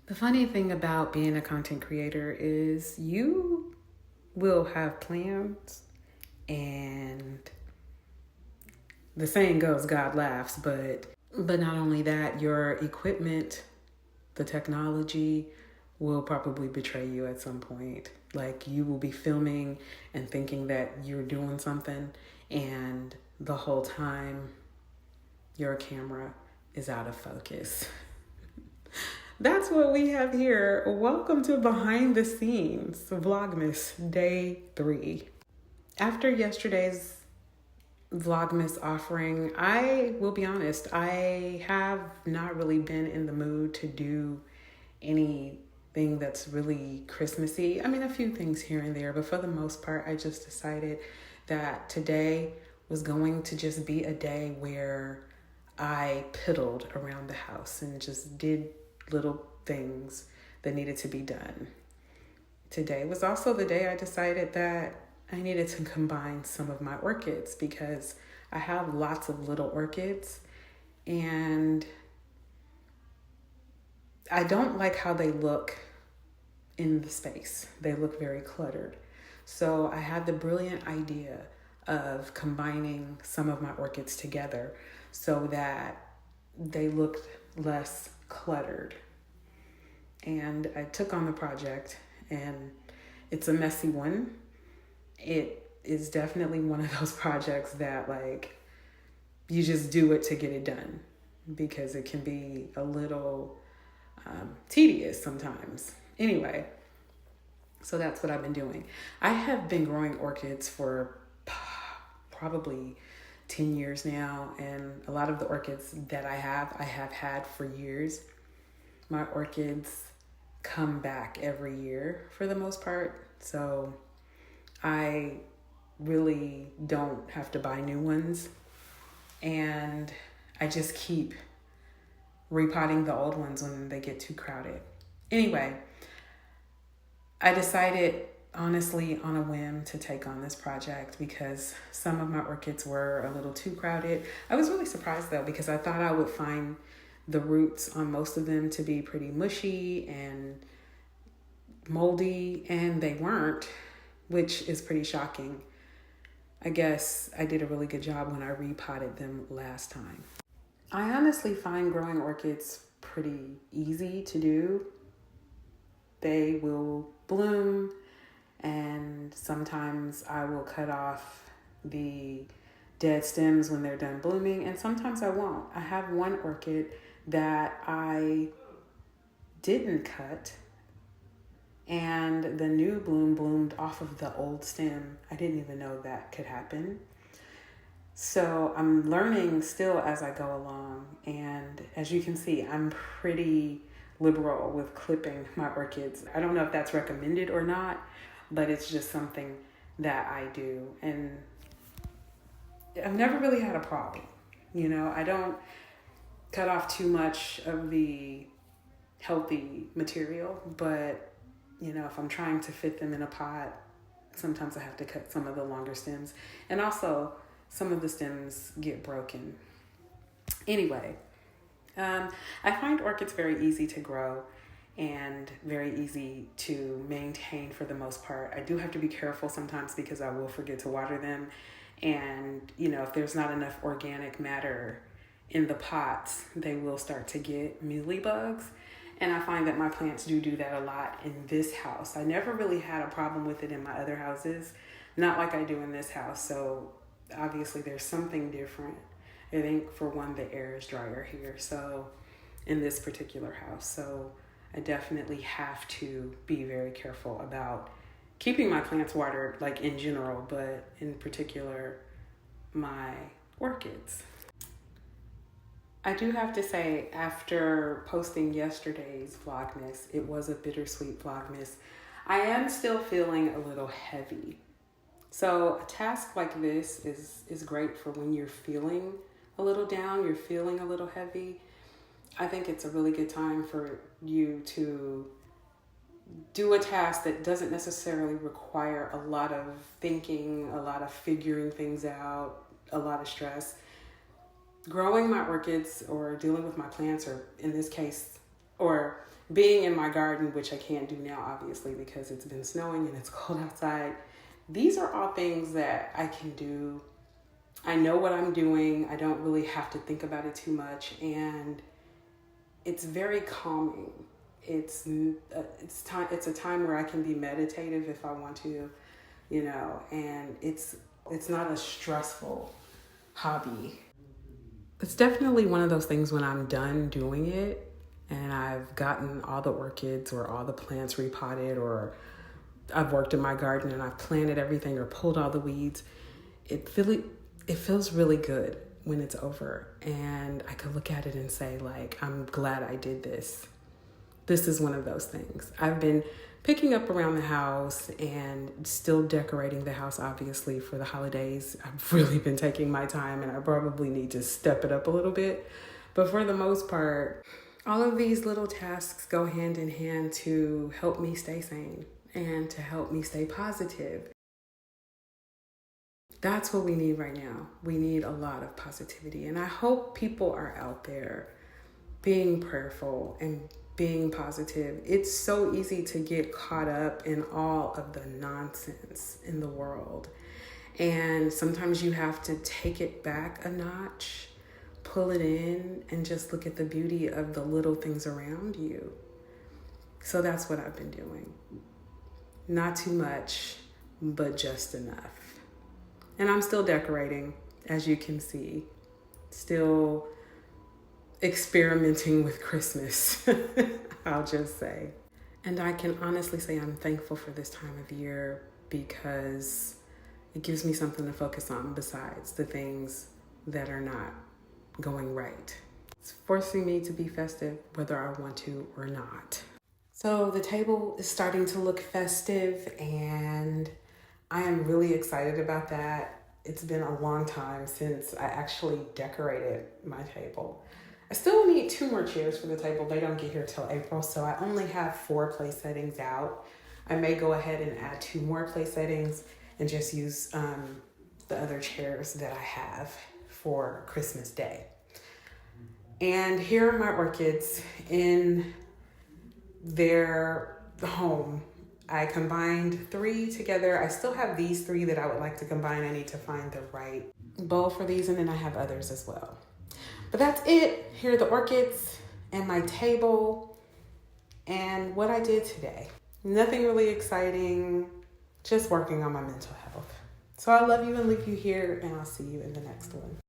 The funny thing about being a content creator is you will have plans, and the saying goes, God laughs, but not only that, your equipment, the technology will probably betray you at some point. Like, you will be filming and thinking that you're doing something, and the whole time your camera is out of focus. That's what we have here. Welcome to Behind the Scenes, Vlogmas Day 3. After yesterday's Vlogmas offering, I will be honest, I have not really been in the mood to do anything that's really Christmassy. I mean, a few things here and there, but for the most part, I just decided that today was going to just be a day where I piddled around the house and just did little things that needed to be done. Today was also the day I decided that I needed to combine some of my orchids because I have lots of little orchids and I don't like how they look in the space. They look very cluttered. So I had the brilliant idea of combining some of my orchids together so that they looked less cluttered. And I took on the project, and it's a messy one. It is definitely one of those projects that, like, you just do it to get it done because it can be a little tedious sometimes. Anyway, so that's what I've been doing. I have been growing orchids for probably 10 years now, and a lot of the orchids that I have had for years. My orchids come back every year for the most part, so I really don't have to buy new ones, and I just keep repotting the old ones when they get too crowded. Anyway, I decided honestly on a whim to take on this project because some of my orchids were a little too crowded. I was really surprised though because I thought I would find the roots on most of them to be pretty mushy and moldy, and they weren't, which is pretty shocking. I guess I did a really good job when I repotted them last time. I honestly find growing orchids pretty easy to do. They will bloom, and sometimes I will cut off the dead stems when they're done blooming, and sometimes I won't. I have one orchid that I didn't cut, and the new bloom bloomed off of the old stem. I didn't even know that could happen. So I'm learning still as I go along, and as you can see, I'm pretty liberal with clipping my orchids. I don't know if that's recommended or not, but it's just something that I do, and I've never really had a problem. You know, I don't cut off too much of the healthy material, but you know, if I'm trying to fit them in a pot, sometimes I have to cut some of the longer stems, and also some of the stems get broken. Anyway, I find orchids very easy to grow and very easy to maintain for the most part. I do have to be careful sometimes because I will forget to water them. And, you know, if there's not enough organic matter in the pots, they will start to get mealy bugs. And I find that my plants do that a lot in this house. I never really had a problem with it in my other houses, not like I do in this house. So obviously there's something different. I think for one, the air is drier here, so in this particular house. So I definitely have to be very careful about keeping my plants watered, like in general, but in particular, my orchids. I do have to say, after posting yesterday's Vlogmas, it was a bittersweet Vlogmas. I am still feeling a little heavy. So a task like this is great for when you're feeling a little down, you're feeling a little heavy. I think it's a really good time for you to do a task that doesn't necessarily require a lot of thinking, a lot of figuring things out, a lot of stress. Growing my orchids or dealing with my plants, or in this case, or being in my garden, which I can't do now, obviously, because it's been snowing and it's cold outside. These are all things that I can do. I know what I'm doing. I don't really have to think about it too much. And it's very calming. It's a time where I can be meditative if I want to, you know, and it's not a stressful hobby. It's definitely one of those things when I'm done doing it and I've gotten all the orchids or all the plants repotted, or I've worked in my garden and I've planted everything or pulled all the weeds. It feels really good when it's over, and I could look at it and say, like, I'm glad I did this. This is one of those things. I've been picking up around the house and still decorating the house, obviously, for the holidays. I've really been taking my time, and I probably need to step it up a little bit. But for the most part, all of these little tasks go hand in hand to help me stay sane and to help me stay positive. That's what we need right now. We need a lot of positivity. And I hope people are out there being prayerful and being positive. It's so easy to get caught up in all of the nonsense in the world. And sometimes you have to take it back a notch, pull it in, and just look at the beauty of the little things around you. So that's what I've been doing. Not too much, but just enough. And I'm still decorating, as you can see. Still experimenting with Christmas, I'll just say. And I can honestly say I'm thankful for this time of year because it gives me something to focus on besides the things that are not going right. It's forcing me to be festive whether I want to or not. So the table is starting to look festive, and I am really excited about that. It's been a long time since I actually decorated my table. I still need 2 more chairs for the table. They don't get here till April, so I only have 4 place settings out. I may go ahead and add 2 more place settings and just use the other chairs that I have for Christmas Day. And here are my orchids in their home. I combined 3 together. I still have these 3 that I would like to combine. I need to find the right bowl for these, and then I have others as well. But that's it. Here are the orchids and my table and what I did today. Nothing really exciting, just working on my mental health. So I love you and leave you here, and I'll see you in the next one.